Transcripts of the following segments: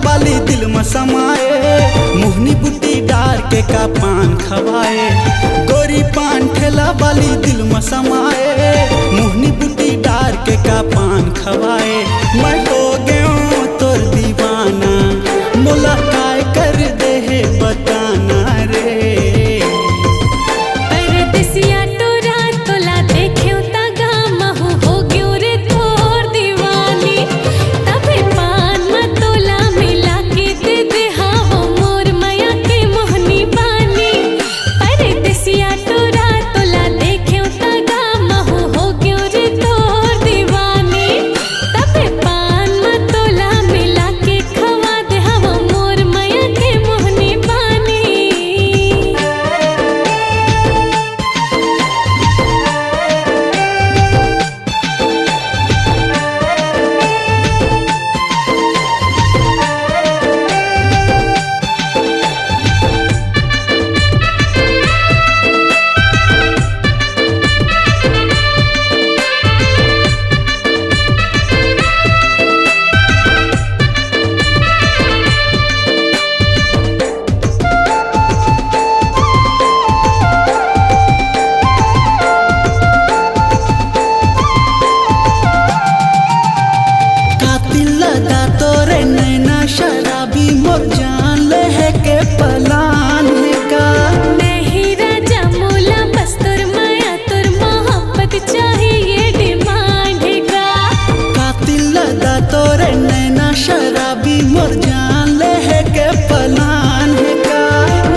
वाली दिल में समाए, मोहनी बुटी डार के का पान खवाए। गोरी पान ठेला वाली दिल में समाए, मोहनी बुटी डार के का पान खवाए। मैं हो गयो तोर दीवाना, मोला काय कर दे है बताना रे। शराबी मोर जान ले है के पलान है का। नहीं राजा मोला बस तुर माया तुर मोहब्बत चाहिए डिमांड है का। कातिल लदा तोरे नैना शराबी मोर जान ले है के पलान है का।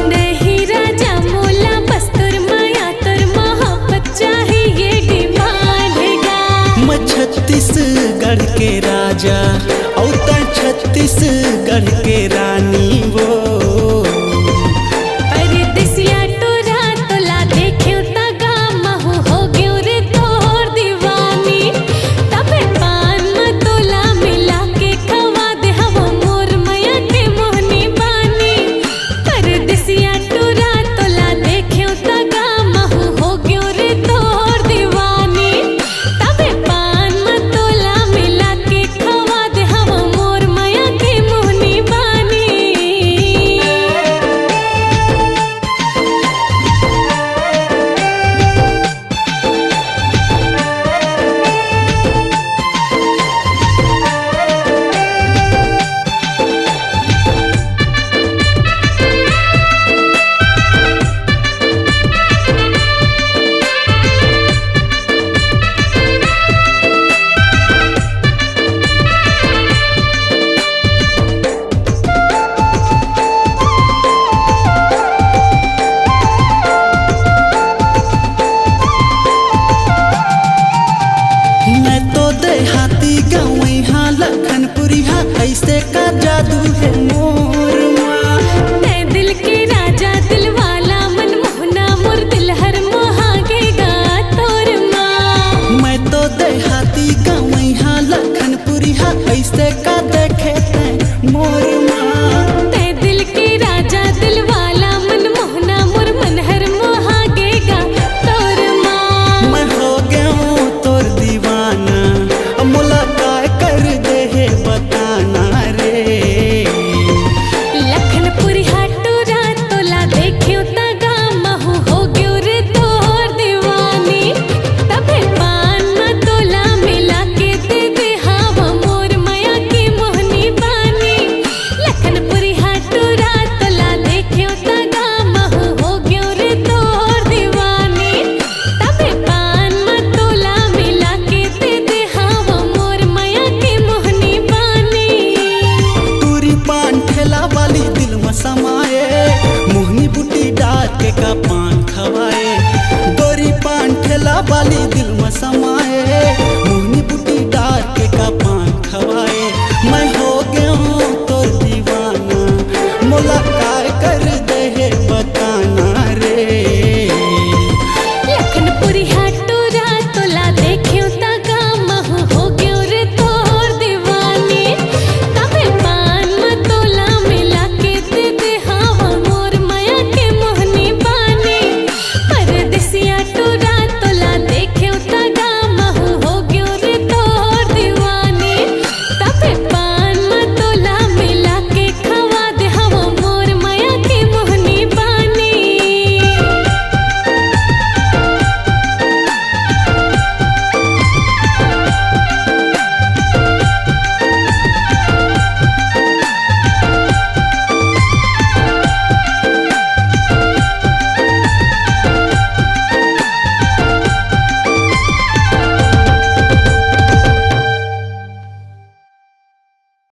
नहीं राजा मोला बस तुर माया तुर मोहब्बत चाहिए डिमांड है का। मैं छत्तीसगढ़ के राजा और छत्तीसगढ़ के रानी वो। परदेसिया टोरा तोला देखे तगा महू हो गयो रे तोर दीवानी। तबे पान में तोला मिला के खवा दे हवो मोर मैया के मोहनी बानी। परदेसिया टोरा तोला देखे तगा महू हो गयो रे तोर दीवानी। तबे पान में तोला मिला के खवा दे हवो मोर मैया के मोहनी बानी। मैं तो देहाती गाँव यहाँ लखनपुरी हाँ, ऐसे का जादू है मोर माँ। मैं दिल के राजा दिल वाला मन मोहना मोर दिल हर मोहागेगा तोर माँ। मैं तो देहाती गाँव यहाँ लखनपुरी हाँ, ऐसे का देखे ते मोर